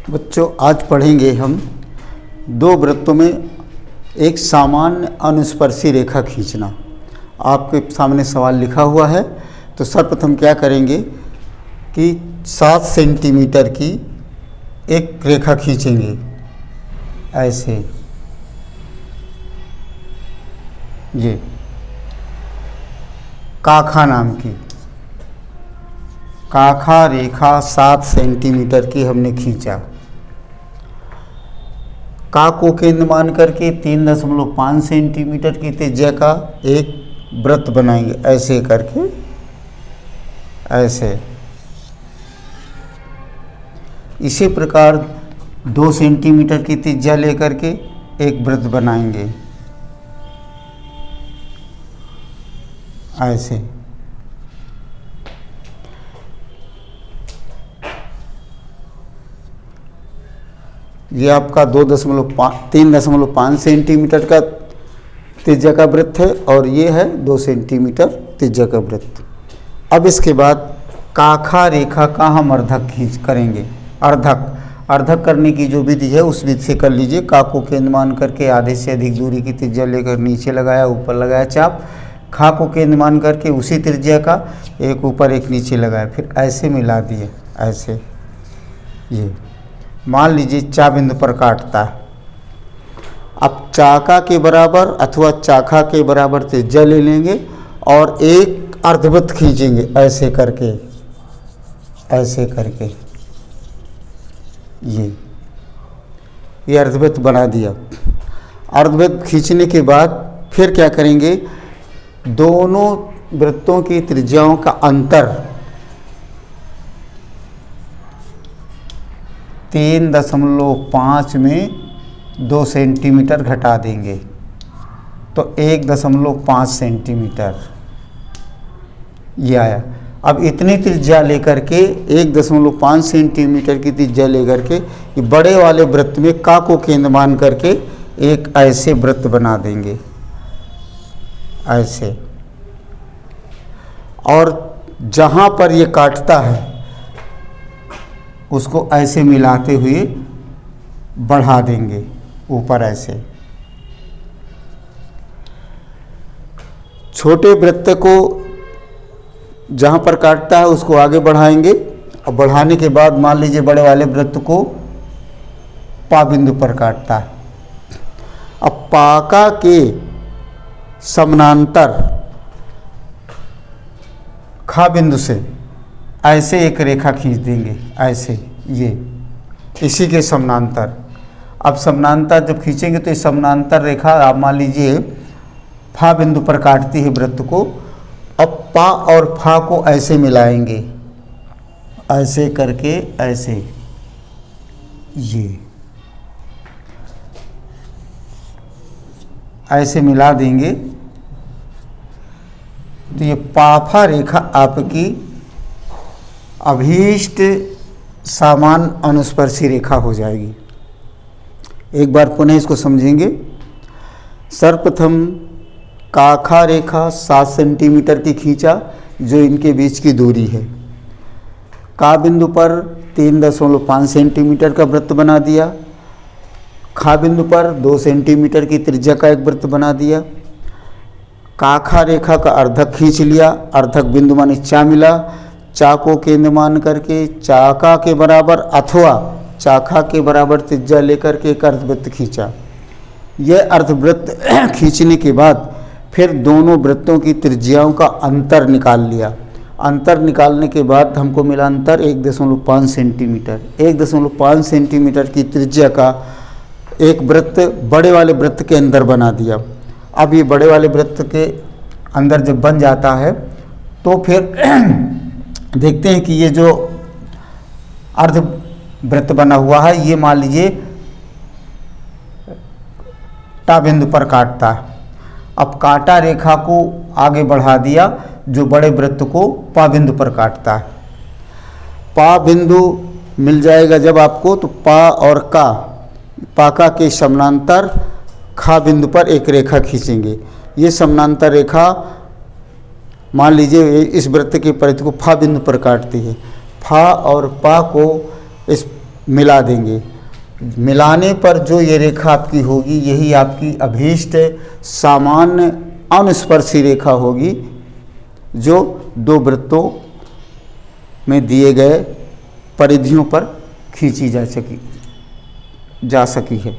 बच्चों, आज पढ़ेंगे हम दो वृत्तों में एक सामान्य अनुस्पर्शी रेखा खींचना। आपके सामने सवाल लिखा हुआ है। तो सर्वप्रथम क्या करेंगे कि 7 सेंटीमीटर की एक रेखा खींचेंगे, ऐसे ये काखा नाम की काखा रेखा 7 सेंटीमीटर की हमने खींचा। का को केंद्र मान करके 3.5 सेंटीमीटर की त्रिज्या का एक वृत्त बनाएंगे, ऐसे करके, ऐसे। इसी प्रकार 2 सेंटीमीटर की त्रिज्या लेकर के एक वृत्त बनाएंगे, ऐसे। ये आपका 3.5 सेंटीमीटर का त्रिज्या का वृत्त है और ये है 2 सेंटीमीटर त्रिज्या का वृत्त। अब इसके बाद काखा रेखा का हम अर्धक खींच करेंगे। अर्धक करने की जो विधि है उस विधि से कर लीजिए। का को केंद्र मान करके आधे से अधिक दूरी की त्रिज्या लेकर नीचे लगाया, ऊपर लगाया चाप। खा को केंद्र मान करके उसी त्रिज्या का एक ऊपर एक नीचे लगाया, फिर ऐसे मिला दिए, ऐसे। ये मान लीजिए चा बिंदु पर काटता है। अब चाका के बराबर अथवा चाखा के बराबर त्रिज्या ले लेंगे और एक अर्धवृत्त खींचेंगे, ऐसे करके, ऐसे करके। ये अर्धवृत्त बना दिया। अर्धवृत्त खींचने के बाद फिर क्या करेंगे, दोनों वृत्तों की त्रिज्याओं का अंतर 3.5 में 2 सेंटीमीटर घटा देंगे, तो 1.5 सेंटीमीटर ये आया। अब इतनी त्रिज्या लेकर के 1.5 सेंटीमीटर की त्रिज्या लेकर के ये बड़े वाले वृत्त में का को केंद्र मान करके एक ऐसे वृत्त बना देंगे, ऐसे। और जहाँ पर ये काटता है उसको ऐसे मिलाते हुए बढ़ा देंगे ऊपर, ऐसे। छोटे वृत्त को जहाँ पर काटता है उसको आगे बढ़ाएंगे और बढ़ाने के बाद मान लीजिए बड़े वाले वृत्त को पा बिंदु पर काटता है। अब पाका के समानांतर खा बिंदु से ऐसे एक रेखा खींच देंगे, ऐसे, ये इसी के समानांतर। अब समानांतर जब खींचेंगे तो ये समानांतर रेखा आप मान लीजिए फा बिंदु पर काटती है वृत्त को। अब पा और फा को ऐसे मिलाएंगे, ऐसे करके, ऐसे, ये ऐसे मिला देंगे तो ये पाफा रेखा आपकी अभीष्ट सामान्य अनुस्पर्शी रेखा हो जाएगी। एक बार पुनः इसको समझेंगे। सर्वप्रथम काखा रेखा 7 सेंटीमीटर की खींचा, जो इनके बीच की दूरी है। का बिंदु पर 3.5 सेंटीमीटर का वृत्त बना दिया। खा बिंदु पर 2 सेंटीमीटर की त्रिज्या का एक वृत्त बना दिया। काखा रेखा का अर्धक खींच लिया, अर्धक बिंदु माने चा मिला। चा को केंद्र मान करके चाका के बराबर अथवा चाखा के बराबर त्रिज्या लेकर के एक अर्धवृत्त खींचा। यह अर्धवृत्त खींचने के बाद फिर दोनों वृत्तों की त्रिज्याओं का अंतर निकाल लिया। अंतर निकालने के बाद हमको मिला अंतर 1.5 सेंटीमीटर। 1.5 सेंटीमीटर की त्रिज्या का एक वृत्त बड़े वाले वृत्त के अंदर बना दिया। अब ये बड़े वाले वृत्त के अंदर जब बन जाता है तो फिर देखते हैं कि ये जो अर्ध वृत्त बना हुआ है ये मान लीजिए टा बिंदु पर काटता है। अब काटा रेखा को आगे बढ़ा दिया, जो बड़े वृत्त को पा बिंदु पर काटता है। पा बिंदु मिल जाएगा जब आपको, तो पा और का, पाका के समानांतर खा बिंदु पर एक रेखा खींचेंगे। ये समानांतर रेखा मान लीजिए इस वृत्त की परिधि को फा बिंदु पर काटती है। फा और पा को इस मिला देंगे। मिलाने पर जो ये रेखा आपकी होगी यही आपकी अभीष्ट सामान्य अनुस्पर्शी रेखा होगी, जो दो वृत्तों में दिए गए परिधियों पर खींची जा सकी है।